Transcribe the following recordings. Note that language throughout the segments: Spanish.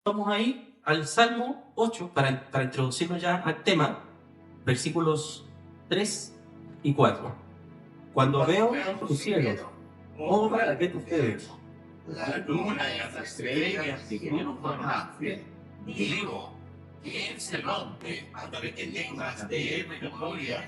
Vamos ahí al Salmo 8 para introducirnos ya al tema, versículos 3 y 4. Cuando veo tu cielo, obra de tus dedos, La luna y las estrellas siguen formarte. Digo, ¿quién es el hombre para que tengas de él memoria?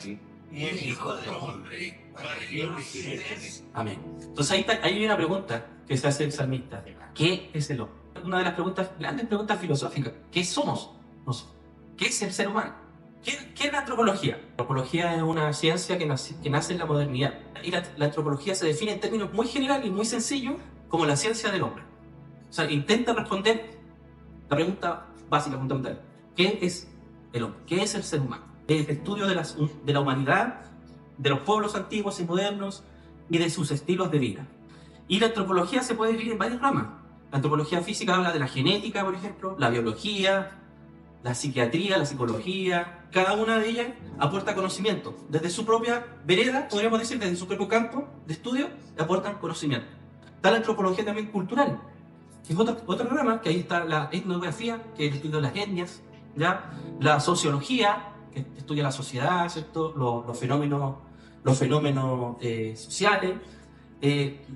Y el hijo del hombre para que lo visites. Amén. Entonces ahí hay una pregunta que se hace el salmista. ¿Qué es el hombre? Una de las grandes preguntas filosóficas. ¿Qué somos nosotros? ¿Qué es el ser humano? ¿Qué es la antropología? La antropología es una ciencia que nace en la modernidad. Y la antropología se define en términos muy generales y muy sencillos como la ciencia del hombre. O sea, intenta responder la pregunta básica, fundamental. ¿Qué es el hombre? ¿Qué es el ser humano? Es el estudio de la humanidad, de los pueblos antiguos y modernos y de sus estilos de vida. Y la antropología se puede dividir en varias ramas. La antropología física habla de la genética, por ejemplo, la biología, la psiquiatría, la psicología. Cada una de ellas aporta conocimiento. Desde su propia vereda, podríamos decir, desde su propio campo de estudio, aportan conocimiento. Está la antropología también cultural, que es otra rama, que ahí está la etnografía, que es el estudio de las etnias, ¿ya? La sociología, que estudia la sociedad, ¿cierto? Los fenómenos sociales.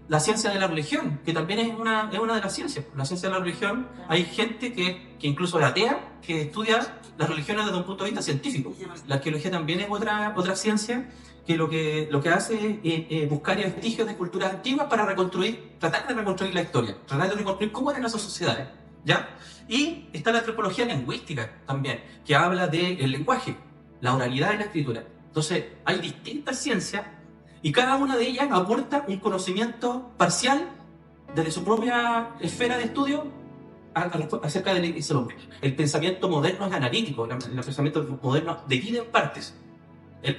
La ciencia de la religión, que también es una de las ciencias. La ciencia de la religión, hay gente que incluso es atea, que estudia las religiones desde un punto de vista científico. La arqueología también es otra ciencia que lo que hace es buscar vestigios de culturas antiguas para tratar de reconstruir la historia, tratar de reconstruir cómo eran esas sociedades, ¿ya? Y está la antropología lingüística también, que habla del lenguaje, la oralidad y la escritura. Entonces, hay distintas ciencias y cada una de ellas aporta un conocimiento parcial desde su propia esfera de estudio acerca del hombre. El pensamiento moderno es analítico, el pensamiento moderno divide en partes.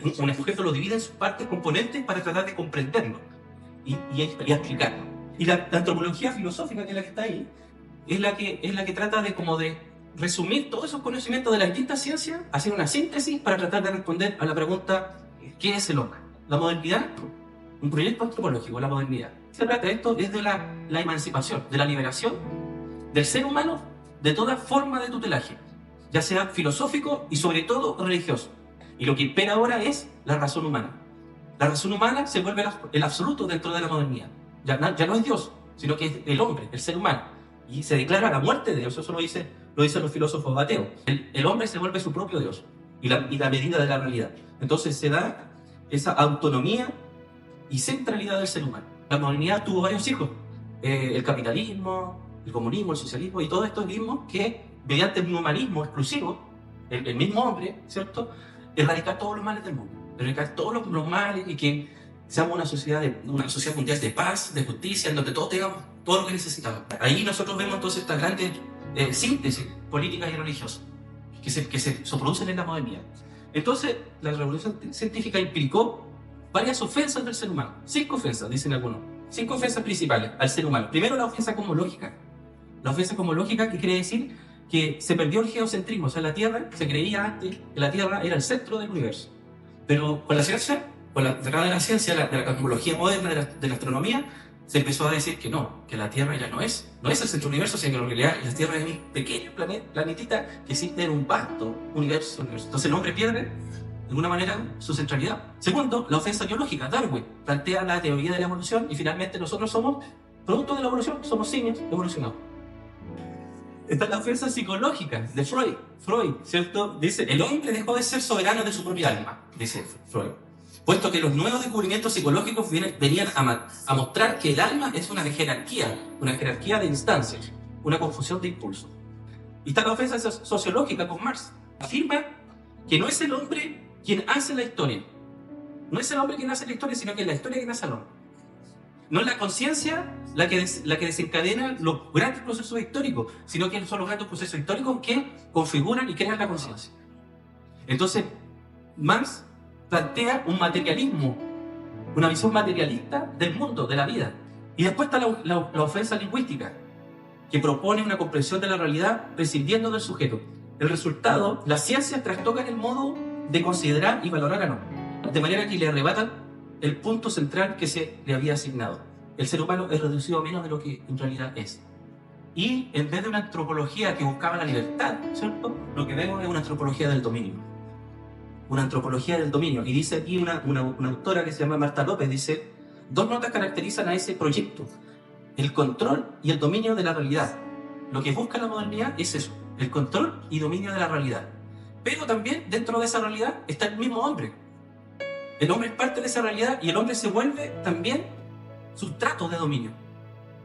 Un sujeto lo divide en sus partes componentes para tratar de comprenderlo y explicarlo. Y la antropología filosófica, que es la que está ahí, es la que trata de resumir todos esos conocimientos de las distintas ciencias, hacer una síntesis para tratar de responder a la pregunta ¿qué es el hombre? La modernidad, un proyecto antropológico, la modernidad. Se trata de esto, es de la emancipación, de la liberación del ser humano de toda forma de tutelaje, ya sea filosófico y sobre todo religioso. Y lo que impera ahora es la razón humana. La razón humana se vuelve el absoluto dentro de la modernidad. Ya no es Dios, sino que es el hombre, el ser humano. Y se declara la muerte de Dios, eso lo dicen los filósofos ateos. El hombre se vuelve su propio Dios y la medida de la realidad. Entonces se da esa autonomía y centralidad del ser humano. La modernidad tuvo varios hijos, el capitalismo, el comunismo, el socialismo y todos estos ismos que, mediante un humanismo exclusivo, el mismo hombre, ¿cierto?, erradicar todos los males del mundo, erradicar todos los males y que seamos una sociedad mundial de paz, de justicia, en donde todos tengamos todo lo que necesitamos. Ahí nosotros vemos entonces estas grandes síntesis políticas y religiosas que se producen en la modernidad. Entonces, la revolución científica implicó varias ofensas del ser humano. 5 ofensas, dicen algunos. 5 ofensas principales al ser humano. Primero, la ofensa cosmológica. La ofensa cosmológica, que quiere decir que se perdió el geocentrismo. O sea, la Tierra, se creía antes que la Tierra era el centro del universo. Pero con la ciencia, con la entrada de la ciencia, de la cosmología moderna, de la astronomía, se empezó a decir que no, que la Tierra ya no es el centro del universo, sino que en realidad la Tierra es un pequeño planetita que existe en un vasto universo. Entonces el hombre pierde, de alguna manera, su centralidad. Segundo, la ofensa biológica. Darwin plantea la teoría de la evolución y finalmente nosotros somos producto de la evolución, somos simios evolucionados. Está la ofensa psicológica de Freud. Freud, ¿cierto? Dice, el hombre dejó de ser soberano de su propia alma, dice Freud, puesto que los nuevos descubrimientos psicológicos venían a mostrar que el alma es una jerarquía de instancias, una confusión de impulsos. Y está la ofensa sociológica con Marx. Afirma que no es el hombre quien hace la historia. No es el hombre quien hace la historia, sino que es la historia quien hace al hombre. No es la conciencia la que desencadena los grandes procesos históricos, sino que son los grandes procesos históricos que configuran y crean la conciencia. Entonces, Marx plantea un materialismo, una visión materialista del mundo, de la vida. Y después está la ofensa lingüística, que propone una comprensión de la realidad prescindiendo del sujeto. El resultado, las ciencias trastocan el modo de considerar y valorar al hombre, de manera que le arrebatan el punto central que se le había asignado. El ser humano es reducido a menos de lo que en realidad es. Y en vez de una antropología que buscaba la libertad, ¿cierto? Lo que vemos es una antropología del dominio. Una antropología del dominio. Y dice aquí una autora que se llama Marta López, dice, dos notas caracterizan a ese proyecto: el control y el dominio de la realidad. Lo que busca la modernidad es eso, el control y dominio de la realidad. Pero también dentro de esa realidad está el mismo hombre. El hombre es parte de esa realidad y el hombre se vuelve también sustrato de dominio.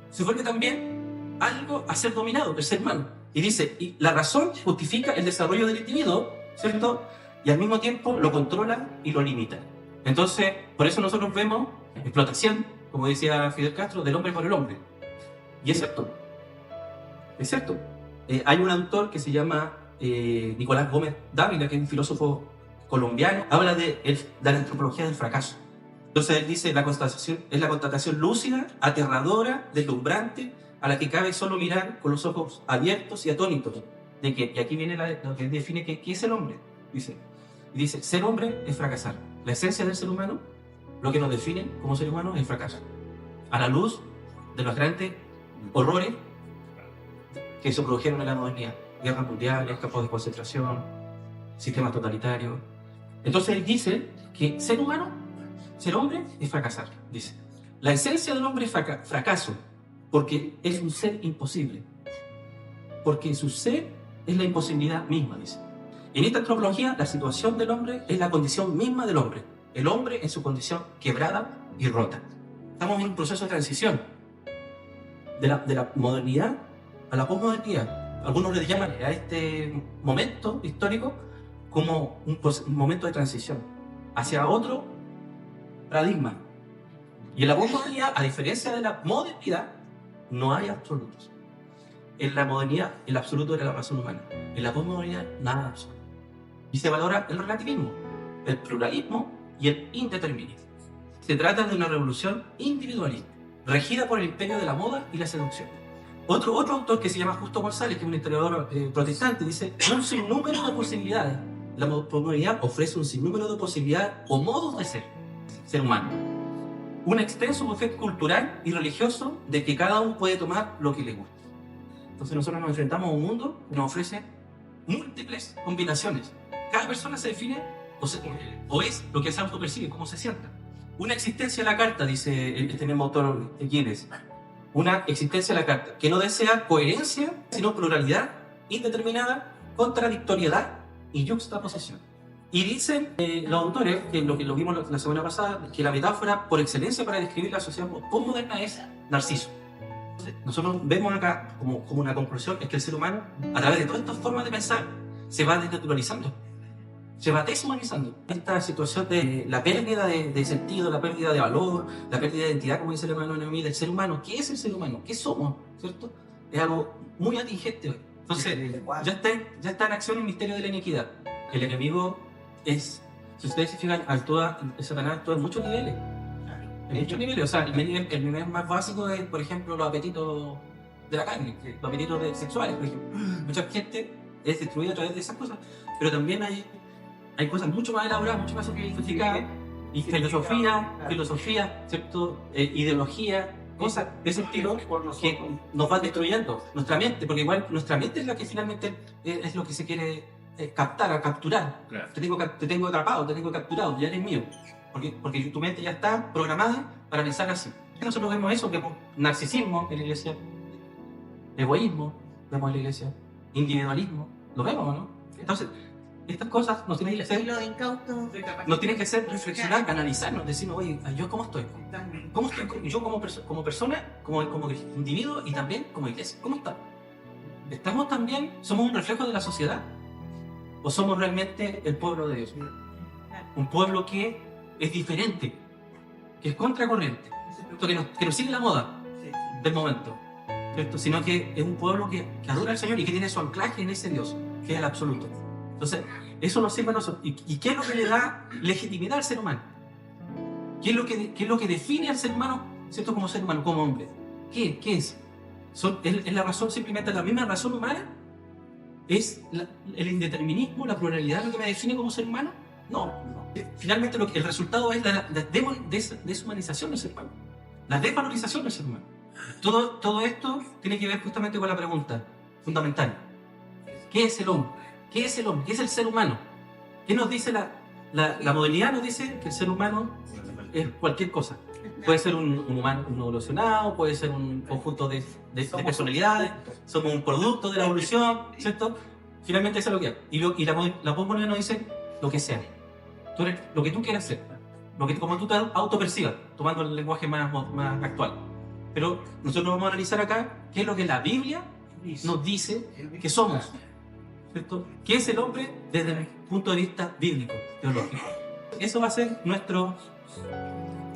Se vuelve también algo a ser dominado, el ser humano. Y dice, y la razón justifica el desarrollo del individuo, ¿cierto? Y al mismo tiempo lo controla y lo limita. Entonces, por eso nosotros vemos explotación, como decía Fidel Castro, del hombre por el hombre. Y es cierto. Es cierto. Hay un autor que se llama Nicolás Gómez Dávila, que es un filósofo colombiano, habla de la antropología del fracaso. Entonces él dice, la constatación es la constatación lúcida, aterradora, deslumbrante, a la que cabe solo mirar con los ojos abiertos y atónitos. De que, y aquí viene lo que define qué es el hombre. Dice, ser hombre es fracasar. La esencia del ser humano, lo que nos define como ser humano, es el fracaso. A la luz de los grandes horrores que se produjeron en la modernidad. Guerras mundiales, campos de concentración, sistemas totalitarios. Entonces él dice que ser humano, ser hombre, es fracasar. Dice, la esencia del hombre es fracaso, porque es un ser imposible. Porque su ser es la imposibilidad misma, dice. En esta antropología, la situación del hombre es la condición misma del hombre. El hombre en su condición quebrada y rota. Estamos en un proceso de transición de la modernidad a la posmodernidad. Algunos le llaman a este momento histórico como un momento de transición hacia otro paradigma. Y en la posmodernidad, a diferencia de la modernidad, no hay absolutos. En la modernidad, el absoluto era la razón humana. En la posmodernidad, nada absoluto. Y se valora el relativismo, el pluralismo y el indeterminismo. Se trata de una revolución individualista, regida por el imperio de la moda y la seducción. Otro autor que se llama Justo González, que es un historiador protestante, dice, un sinnúmero de posibilidades. La posmodernidad ofrece un sinnúmero de posibilidades o modos de ser humano. Un extenso buffet cultural y religioso de que cada uno puede tomar lo que le guste. Entonces nosotros nos enfrentamos a un mundo que nos ofrece múltiples combinaciones. Cada persona se define o es lo que se autopercibe, cómo se sienta. Una existencia a la carta, dice este mismo autor Giles. Una existencia a la carta, que no desea coherencia, sino pluralidad, indeterminada, contradictoriedad y yuxtaposición. Y dicen los autores, que lo vimos la semana pasada, que la metáfora por excelencia para describir la sociedad postmoderna es Narciso. Entonces, nosotros vemos acá como una conclusión, es que el ser humano, a través de todas estas formas de pensar, se va desnaturalizando, se va deshumanizando. Esta situación de la pérdida de sentido, la pérdida de valor, la pérdida de identidad, como dice el hermano Noemí, del ser humano. ¿Qué es el ser humano? ¿Qué somos? ¿Cierto? Es algo muy atingente hoy. Entonces, ya está en acción el misterio de la iniquidad. El enemigo es, si ustedes se fijan, el Satanás actúa en muchos niveles. En muchos niveles. O sea, el nivel más básico es, por ejemplo, los apetitos de la carne, los apetitos sexuales, por ejemplo. Mucha gente es destruida a través de esas cosas, pero también hay cosas mucho más elaboradas, mucho más sofisticadas, y filosofía, ¿cierto? Ideología, cosas de ese estilo que nos van destruyendo nuestra mente, porque igual nuestra mente es la que finalmente es lo que se quiere capturar. Claro. Te tengo atrapado, te tengo capturado, ya eres mío, porque tu mente ya está programada para pensar así. Nosotros vemos eso, vemos narcisismo en la iglesia, egoísmo, vemos en la iglesia, individualismo, lo vemos, ¿no? Entonces, estas cosas nos tienen que hacer, reflexionar, analizarnos, decirnos, oye, ¿yo cómo estoy? ¿Cómo estoy yo como persona, como individuo y también como iglesia? ¿Cómo está? ¿Estamos también, somos un reflejo de la sociedad? ¿O somos realmente el pueblo de Dios? Un pueblo que es diferente, que es contracorriente, que no sigue la moda del momento, ¿cierto? Sino que es un pueblo que adora al Señor y que tiene su anclaje en ese Dios, que es el absoluto. Entonces, eso nos sirve a nosotros. ¿Y qué es lo que le da legitimidad al ser humano? ¿Qué es lo que define al ser humano, ¿cierto? Como ser humano, como hombre? ¿Qué es? ¿Es la razón, simplemente la misma razón humana? ¿Es el indeterminismo, la pluralidad lo que me define como ser humano? No. Finalmente el resultado es la deshumanización del ser humano, la desvalorización del ser humano. Todo esto tiene que ver justamente con la pregunta fundamental. ¿Qué es el hombre? ¿Qué es el hombre? ¿Qué es el ser humano? ¿Qué nos dice la modernidad? Nos dice que el ser humano es cualquier cosa. Puede ser un humano un evolucionado, puede ser un conjunto de personalidades, somos un producto de la evolución, ¿cierto? Finalmente eso es lo que hay. Y la postmodernidad nos dice lo que sea. Tú eres lo que tú quieras ser, como tú te autopercibas, tomando el lenguaje más actual. Pero nosotros vamos a analizar acá qué es lo que la Biblia nos dice que somos, ¿cierto? ¿Qué es el hombre desde el punto de vista bíblico, teológico? Eso va a ser nuestro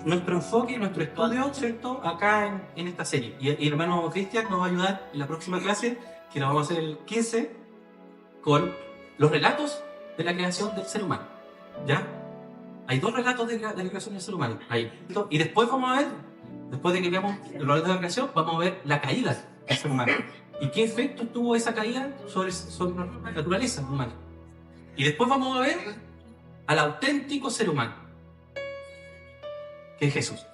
enfoque, nuestro estudio, ¿cierto? Acá en esta serie. Y el hermano Cristian nos va a ayudar en la próxima clase, que la vamos a hacer el 15, con los relatos de la creación del ser humano. ¿Ya? Hay 2 relatos de la creación del ser humano. Ahí. Y después vamos a ver, después de que veamos los relatos de la creación, vamos a ver la caída del ser humano. ¿Y qué efecto tuvo esa caída sobre la naturaleza humana? Y después vamos a ver al auténtico ser humano, que es Jesús.